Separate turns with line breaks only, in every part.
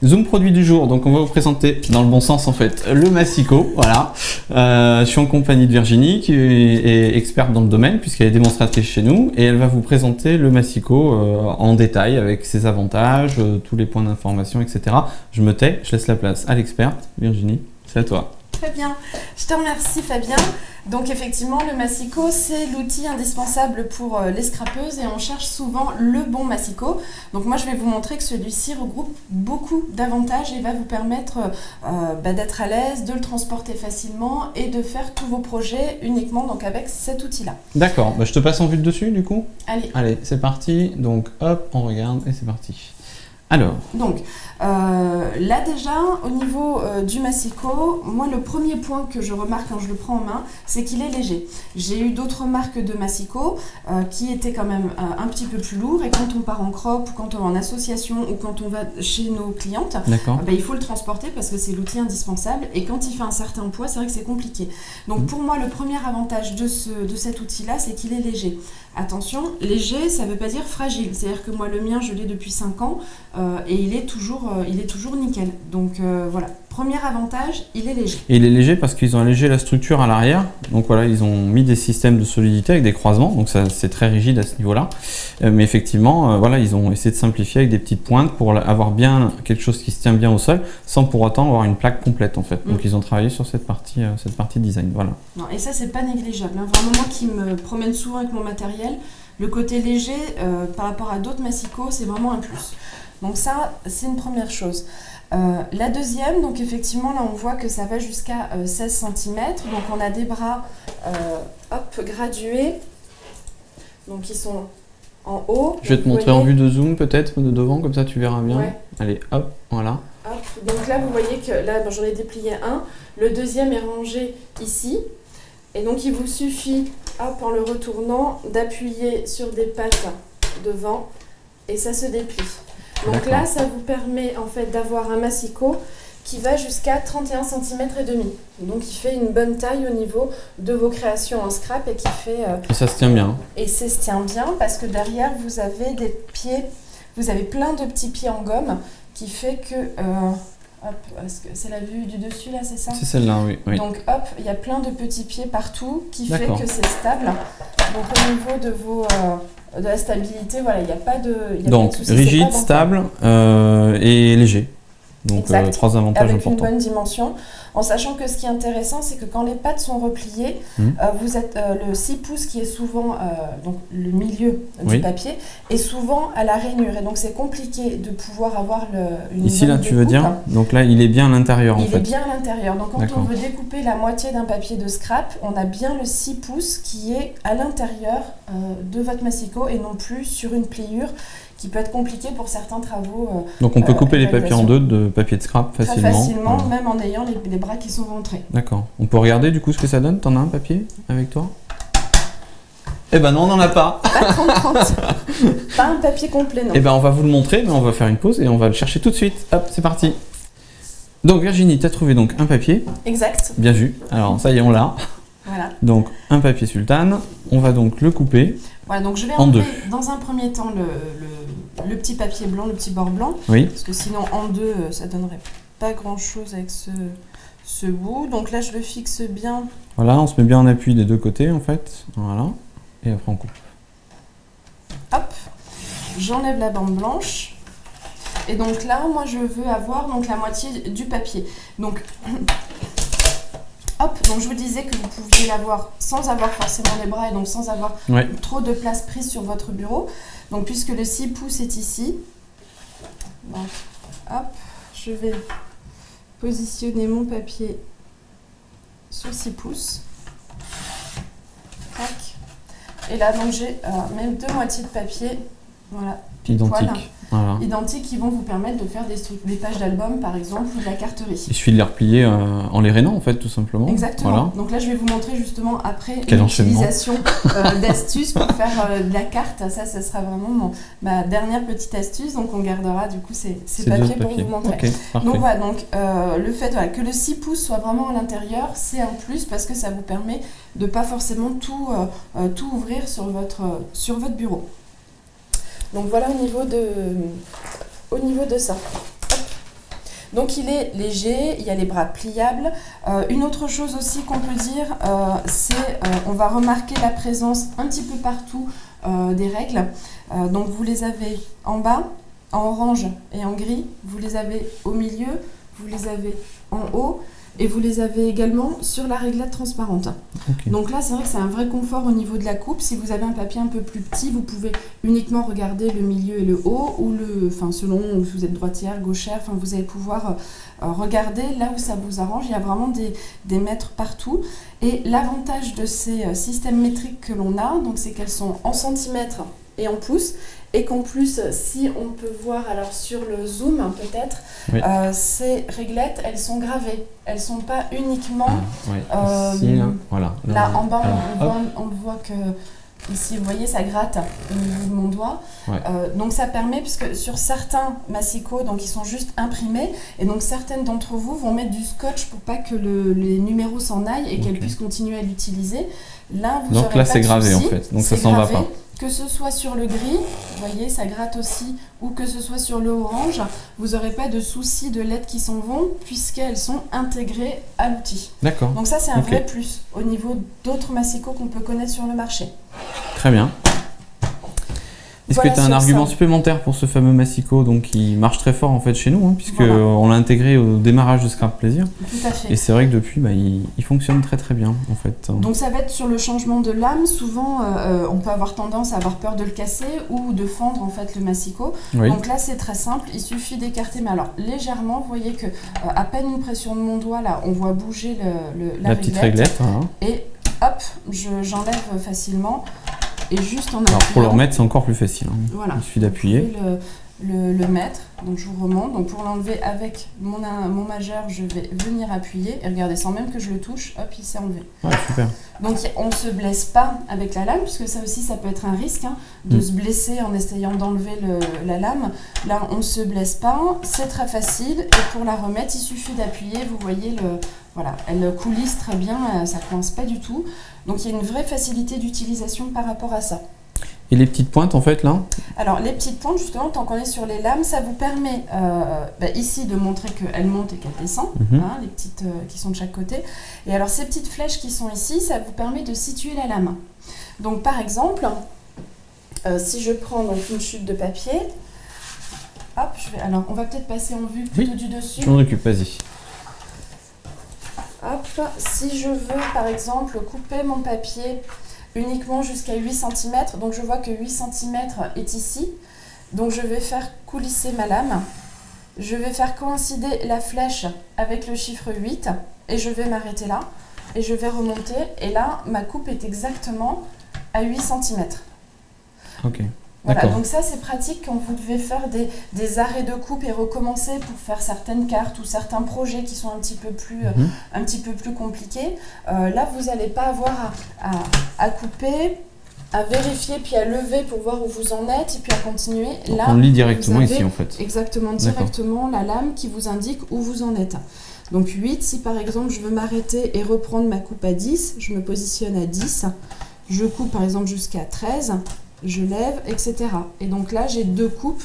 Zoom produit du jour, donc on va vous présenter dans le bon sens en fait le Massicot, voilà. Je suis en compagnie de Virginie qui est experte dans le domaine puisqu'elle est démonstratrice chez nous et elle va vous présenter le Massicot en détail avec ses avantages, tous les points d'information, etc. Je me tais, je laisse la place à l'experte. Virginie, c'est à toi.
Très bien, je te remercie Fabien. Donc effectivement, le Massicot, c'est l'outil indispensable pour les scrapeuses et on cherche souvent le bon Massicot. Donc moi, je vais vous montrer que celui-ci regroupe beaucoup d'avantages et va vous permettre d'être à l'aise, de le transporter facilement et de faire tous vos projets uniquement donc avec cet outil-là.
D'accord, je te passe en vue de dessus du coup.
Allez,
c'est parti. Donc hop, on regarde et c'est parti. Alors.
Donc, là déjà, au niveau du Massicot, moi le premier point que je remarque quand je le prends en main, c'est qu'il est léger. J'ai eu d'autres marques de Massicot qui étaient quand même un petit peu plus lourds et quand on part en crop ou quand on est en association ou quand on va chez nos clientes, il faut le transporter parce que c'est l'outil indispensable et quand il fait un certain poids, c'est vrai que c'est compliqué. Donc pour moi, le premier avantage de cet outil-là, c'est qu'il est léger. Attention, léger, ça ne veut pas dire fragile. C'est-à-dire que moi, le mien, je l'ai depuis 5 ans et il est toujours nickel. Donc voilà, premier avantage, il est léger.
Et il est léger parce qu'ils ont allégé la structure à l'arrière. Donc voilà, ils ont mis des systèmes de solidité avec des croisements. Donc ça, c'est très rigide à ce niveau-là. Mais effectivement, voilà, ils ont essayé de simplifier avec des petites pointes pour avoir bien quelque chose qui se tient bien au sol sans pour autant avoir une plaque complète en fait. Donc ils ont travaillé sur cette partie design. Voilà.
Non, et ça, c'est pas négligeable. Hein. Vraiment, moi qui me promène souvent avec mon matériel, le côté léger par rapport à d'autres Massicots, c'est vraiment un plus. Donc ça, c'est une première chose. La deuxième, donc effectivement, là on voit que ça va jusqu'à 16 cm. Donc on a des bras gradués. Donc ils sont en haut.
Je vais te montrer en vue de zoom peut-être de devant, comme ça tu verras bien.
Ouais.
Allez, hop, voilà.
Hop. Donc là vous voyez que là j'en ai déplié un. Le deuxième est rangé ici. Et donc il vous suffit, en le retournant, d'appuyer sur des pattes devant et ça se déplie. Donc là, ça vous permet en fait d'avoir un Massicot qui va jusqu'à 31 cm et demi. Donc il fait une bonne taille au niveau de vos créations en scrap et qui fait...
et ça se tient bien.
Et ça se tient bien parce que derrière, vous avez des pieds, vous avez plein de petits pieds en gomme qui fait que... c'est la vue du dessus là, c'est ça?
C'est celle-là, oui.
Donc il y a plein de petits pieds partout qui fait que c'est stable. Donc au niveau de vos... de la stabilité, voilà, il n'y a pas de
donc,
pas de souci,
rigide, stable et léger. Donc, trois avantages
avec
importants.
Une bonne dimension. En sachant que ce qui est intéressant, c'est que quand les pattes sont repliées, vous êtes le 6 pouces qui est souvent donc le milieu du papier est souvent à la rainure. Et donc, c'est compliqué de pouvoir avoir une
ici, là, tu veux dire? Donc là, il est bien à l'intérieur, en fait.
Il est bien à l'intérieur. Donc, quand on veut découper la moitié d'un papier de scrap, on a bien le 6 pouces qui est à l'intérieur de votre Massicot et non plus sur une pliure qui peut être compliqué pour certains travaux.
Donc on peut couper les papiers en deux de papier de scrap facilement.
Très facilement, même en ayant les bras qui sont rentrés.
D'accord. On peut regarder du coup ce que ça donne? T'en as un papier avec toi? Eh ben non, on n'en a pas.
Pas 30-30. Pas un papier complet, non.
Eh ben on va vous le montrer, mais on va faire une pause et on va le chercher tout de suite. Hop, c'est parti. Donc Virginie, tu as trouvé donc un papier.
Exact.
Bien vu. Alors ça y est, on l'a.
Voilà.
Donc un papier sultane. On va donc le couper.
Voilà, donc je vais enlever dans un premier temps le petit papier blanc, le petit bord blanc.
Oui.
Parce que sinon en deux, ça donnerait pas grand chose avec ce bout. Donc là, je le fixe bien.
Voilà, on se met bien en appui des deux côtés en fait. Voilà. Et après on coupe.
Hop. J'enlève la bande blanche. Et donc là, moi je veux avoir donc la moitié du papier. Donc hop, donc je vous disais que vous pouviez l'avoir sans avoir forcément les bras et donc sans avoir trop de place prise sur votre bureau. Donc puisque le 6 pouces est ici, donc, hop, je vais positionner mon papier sur 6 pouces. Tac. Et là donc j'ai même deux moitiés de papier, voilà,
identique. Voilà.
Identiques qui vont vous permettre de faire des pages d'album par exemple ou de la carterie.
Il suffit de les replier en les rainant en fait tout simplement.
Exactement.
Voilà.
Donc là je vais vous montrer justement après l'utilisation d'astuces pour faire de la carte. Ça sera vraiment ma dernière petite astuce. Donc on gardera du coup ces papiers pour vous montrer.
Okay,
donc voilà, donc, le fait que le 6 pouces soit vraiment à l'intérieur, c'est un plus parce que ça vous permet de ne pas forcément tout ouvrir sur votre bureau. Donc voilà au niveau de ça. Hop. Donc il est léger, il y a les bras pliables. Une autre chose aussi qu'on peut dire, c'est on va remarquer la présence un petit peu partout des règles. Donc vous les avez en bas, en orange et en gris. Vous les avez au milieu, vous les avez en haut. Et vous les avez également sur la réglette transparente.
Okay.
Donc là, c'est vrai que c'est un vrai confort au niveau de la coupe. Si vous avez un papier un peu plus petit, vous pouvez uniquement regarder le milieu et le haut, ou selon si vous êtes droitière, gauchère, vous allez pouvoir regarder là où ça vous arrange. Il y a vraiment des mètres partout. Et l'avantage de ces systèmes métriques que l'on a, donc, c'est qu'elles sont en centimètres et en pouces. Et qu'en plus, si on peut voir alors sur le zoom peut-être, oui. Ces réglettes, elles sont gravées. Elles ne sont pas uniquement...
Ici, là, voilà.
Là, en bas, on voit que... Ici, vous voyez, ça gratte au niveau de mon doigt. Ouais. Donc ça permet, puisque sur certains massicos, donc ils sont juste imprimés, et donc certaines d'entre vous vont mettre du scotch pour pas que les numéros s'en aillent et qu'elles puissent continuer à l'utiliser. Là, vous
donc là, c'est gravé en fait, donc ça s'en va pas.
Que ce soit sur le gris, vous voyez, ça gratte aussi, ou que ce soit sur le orange, vous n'aurez pas de soucis de lettres qui s'en vont, puisqu'elles sont intégrées à l'outil.
D'accord.
Donc ça, c'est un vrai plus au niveau d'autres massicots qu'on peut connaître sur le marché.
Très bien. Est-ce que tu as un argument supplémentaire pour ce fameux massico qui marche très fort en fait chez nous, puisqu'on l'a intégré au démarrage de Scrap Plaisir.
Tout à fait.
Et c'est vrai que depuis, il fonctionne très très bien en fait.
Donc ça va être sur le changement de lame. Souvent, on peut avoir tendance à avoir peur de le casser ou de fendre en fait le massico. Oui. Donc là, c'est très simple. Il suffit d'écarter, mais alors légèrement. Vous voyez que à peine une pression de mon doigt, là, on voit bouger la
petite réglette.
Et hop, j'enlève facilement. Et juste en
alors pour le remettre, c'est encore plus facile.
Voilà.
Il suffit d'appuyer.
Le mettre, donc je vous remonte. Donc pour l'enlever avec mon majeur, je vais venir appuyer. Et regardez, sans même que je le touche, hop, il s'est enlevé.
Ouais, super.
Donc on ne se blesse pas avec la lame, puisque ça aussi, ça peut être un risque de se blesser en essayant d'enlever la lame. Là, on ne se blesse pas, c'est très facile. Et pour la remettre, il suffit d'appuyer. Vous voyez, voilà, elle coulisse très bien, ça ne coince pas du tout. Donc il y a une vraie facilité d'utilisation par rapport à ça.
Et les petites pointes en fait là ?
Alors les petites pointes justement, tant qu'on est sur les lames, ça vous permet ici de montrer qu'elles montent et qu'elles descendent, les petites qui sont de chaque côté. Et alors ces petites flèches qui sont ici, ça vous permet de situer la lame. Donc par exemple, si je prends donc une chute de papier, hop, alors on va peut-être passer en vue plutôt du dessus.
Je m'en occupe, vas-y.
Hop, si je veux par exemple couper mon papier uniquement jusqu'à 8 cm, donc je vois que 8 cm est ici, donc je vais faire coulisser ma lame, je vais faire coïncider la flèche avec le chiffre 8 et je vais m'arrêter là et je vais remonter et là ma coupe est exactement à 8 cm.
Ok.
Voilà, donc ça c'est pratique quand vous devez faire des arrêts de coupe et recommencer pour faire certaines cartes ou certains projets qui sont un petit peu plus compliqués. Là vous n'allez pas avoir à couper, à vérifier puis à lever pour voir où vous en êtes et puis à continuer.
Donc
là,
on lit directement ici en fait.
Exactement, directement la lame qui vous indique où vous en êtes. Donc 8, si par exemple je veux m'arrêter et reprendre ma coupe à 10, je me positionne à 10, je coupe par exemple jusqu'à 13, je lève, etc. Et donc là, j'ai deux coupes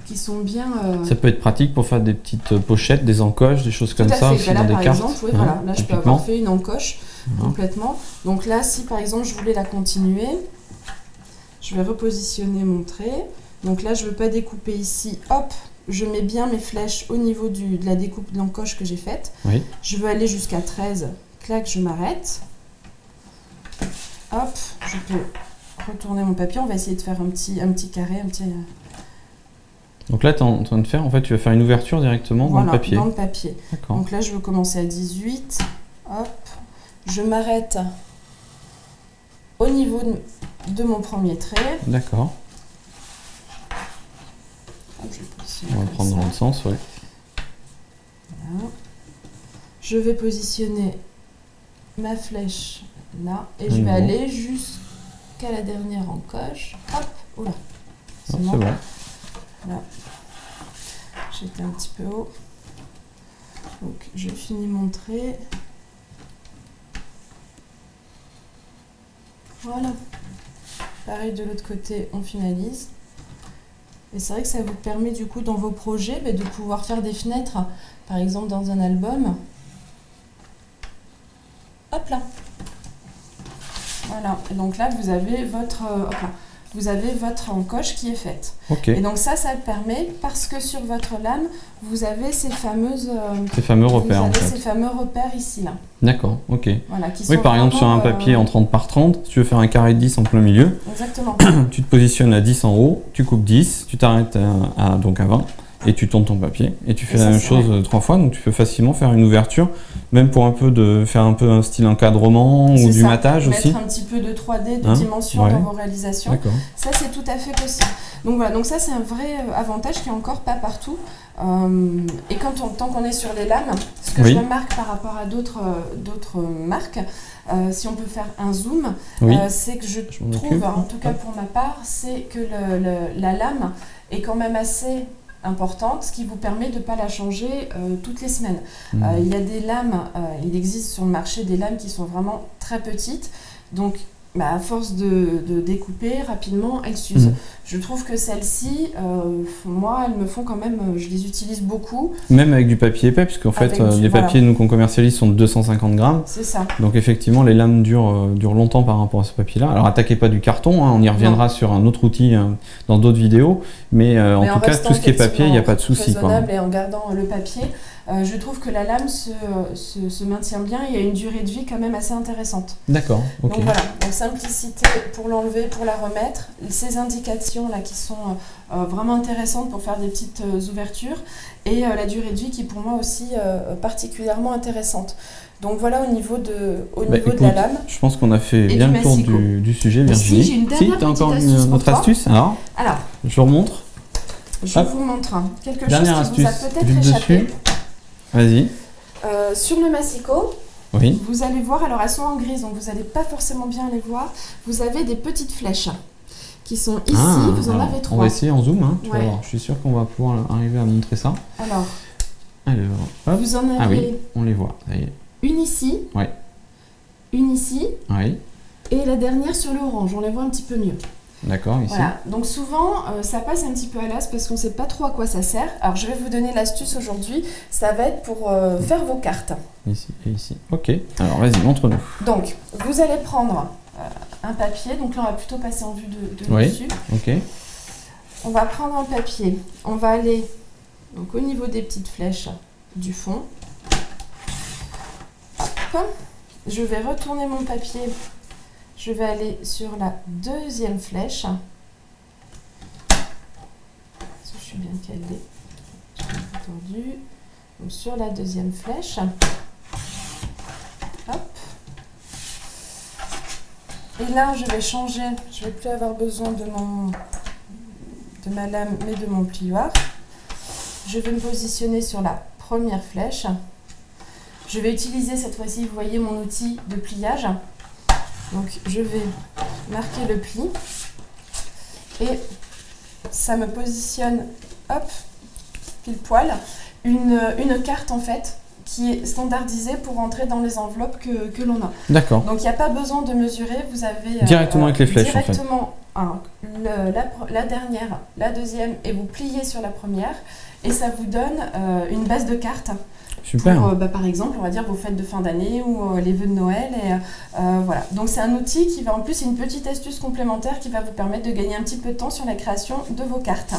qui sont bien...
Ça peut être pratique pour faire des petites pochettes, des encoches, des choses comme ça, aussi
là,
dans des
par
cartes.
Exemple, oui, voilà. Là, je peux avoir fait une encoche complètement. Donc là, si par exemple, je voulais la continuer, je vais repositionner mon trait. Donc là, je ne veux pas découper ici. Hop, je mets bien mes flèches au niveau de la découpe de l'encoche que j'ai faite.
Oui.
Je veux aller jusqu'à 13. Clac, je m'arrête. Hop, je peux... retourner mon papier, on va essayer de faire un petit carré,
Donc là, tu es en train de faire, en fait, tu vas faire une ouverture directement dans le papier.
Dans le papier.
D'accord.
Donc là, je veux commencer à 18. Hop, je m'arrête au niveau de mon premier trait.
D'accord. On va prendre dans l'autre sens, oui.
Voilà. Je vais positionner ma flèche là et je vais aller jusqu'à la dernière encoche. Hop, oula.
C'est bon.
Là. J'étais un petit peu haut. Donc je finis mon trait. Voilà. Pareil de l'autre côté, on finalise. Et c'est vrai que ça vous permet du coup dans vos projets de pouvoir faire des fenêtres, par exemple dans un album. Hop là. Voilà. Et donc là, vous avez votre, vous avez votre encoche qui est faite.
Okay.
Et donc ça permet, parce que sur votre lame, vous avez ces fameuses...
ces fameux repères, en fait.
Ces fameux repères ici, là.
D'accord, ok.
Voilà, qui
oui,
sont
par exemple, sur un papier en 30 par 30, si tu veux faire un carré de 10 en plein milieu,
exactement.
Tu te positionnes à 10 en haut, tu coupes 10, tu t'arrêtes donc à 20, et tu tournes ton papier, et tu fais la même chose 3 fois, donc tu peux facilement faire une ouverture, même pour faire un peu un style encadrement ou du matage aussi.
Mettre un petit peu de 3D, de dimension dans vos réalisations. Ça, c'est tout à fait possible. Donc voilà, donc ça c'est un vrai avantage qui est encore pas partout. Et tant qu'on est sur les lames, ce que je remarque par rapport à d'autres marques, si on peut faire un zoom, c'est que je trouve, en tout cas pour ma part, c'est que la lame est quand même assez importante, ce qui vous permet de ne pas la changer toutes les semaines. Il y a des lames, il existe sur le marché des lames qui sont vraiment très petites, donc à force de découper rapidement, elles s'usent. Je trouve que celles-ci, moi, elles me font quand même, je les utilise beaucoup.
Même avec du papier épais, puisqu'en fait, les papiers nous qu'on commercialise sont de 250 grammes.
C'est ça.
Donc effectivement, les lames durent longtemps par rapport à ce papier-là. Alors attaquez pas du carton, on y reviendra sur un autre outil dans d'autres vidéos, mais en tout cas, tout ce qui est papier, il n'y a pas de souci.
Raisonnable, et en gardant le papier, je trouve que la lame se maintient bien, il y a une durée de vie quand même assez intéressante.
D'accord, ok.
Donc voilà, donc simplicité pour l'enlever, pour la remettre, ces indications là qui sont vraiment intéressantes pour faire des petites ouvertures, et la durée de vie qui pour moi aussi particulièrement intéressante. Donc voilà au niveau de la lame.
Je pense qu'on a fait bien le tour du sujet, Virginie.
Si, j'ai une dernière
tu as encore
une
autre astuce. Alors, je vous remontre.
Je vous montre quelque chose qui vous a peut-être échappé.
Vas-y.
Sur le massicot,
oui.
Vous allez voir, alors elles sont en grise, donc vous n'allez pas forcément bien les voir. Vous avez des petites flèches qui sont ici, vous en avez 3.
On va essayer en zoom, tu vas voir. Je suis sûr qu'on va pouvoir arriver à montrer ça.
Alors
hop.
Vous en avez
on les voit, ça y est.
Une ici, une ici, et la dernière sur le orange, on les voit un petit peu mieux.
D'accord, ici.
Voilà, donc souvent ça passe un petit peu à l'as parce qu'on ne sait pas trop à quoi ça sert. Alors je vais vous donner l'astuce aujourd'hui, ça va être pour faire vos cartes.
Ici et ici, ok. Alors vas-y, montre-nous.
Donc vous allez prendre un papier, donc là on va plutôt passer en vue de dessus.
Ok.
On va prendre un papier, on va aller donc, au niveau des petites flèches du fond. Hop. Je vais retourner mon papier. Je vais aller sur la deuxième flèche. Je suis bien calée. Je suis tendu. Donc sur la deuxième flèche. Hop. Et là, je vais changer. Je ne vais plus avoir besoin de ma lame, mais de mon plioir. Je vais me positionner sur la première flèche. Je vais utiliser cette fois-ci, vous voyez, mon outil de pliage. Donc je vais marquer le pli et ça me positionne, hop, pile poil, une carte en fait qui est standardisée pour entrer dans les enveloppes que l'on a.
D'accord.
Donc il n'y a pas besoin de mesurer, vous avez
directement avec les flèches
directement la dernière, la deuxième et vous pliez sur la première et ça vous donne une base de cartes.
Super.
Pour, par exemple, on va dire vos fêtes de fin d'année ou les vœux de Noël. Et, voilà. Donc c'est un outil qui va en plus, c'est une petite astuce complémentaire qui va vous permettre de gagner un petit peu de temps sur la création de vos cartes.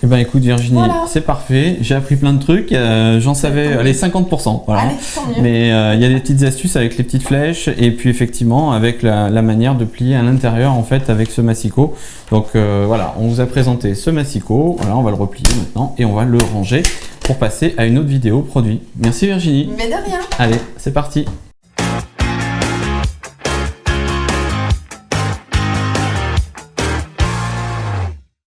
Eh ben écoute Virginie, c'est parfait. J'ai appris plein de trucs. J'en savais, allez 50%. Voilà.
Allez, tant mieux.
Mais il y a des petites astuces avec les petites flèches et puis effectivement avec la manière de plier à l'intérieur en fait avec ce massicot. Donc voilà, on vous a présenté ce massicot. Voilà, on va le replier maintenant et on va le ranger pour passer à une autre vidéo produit. Merci Virginie.
Mais de rien.
Allez, c'est parti.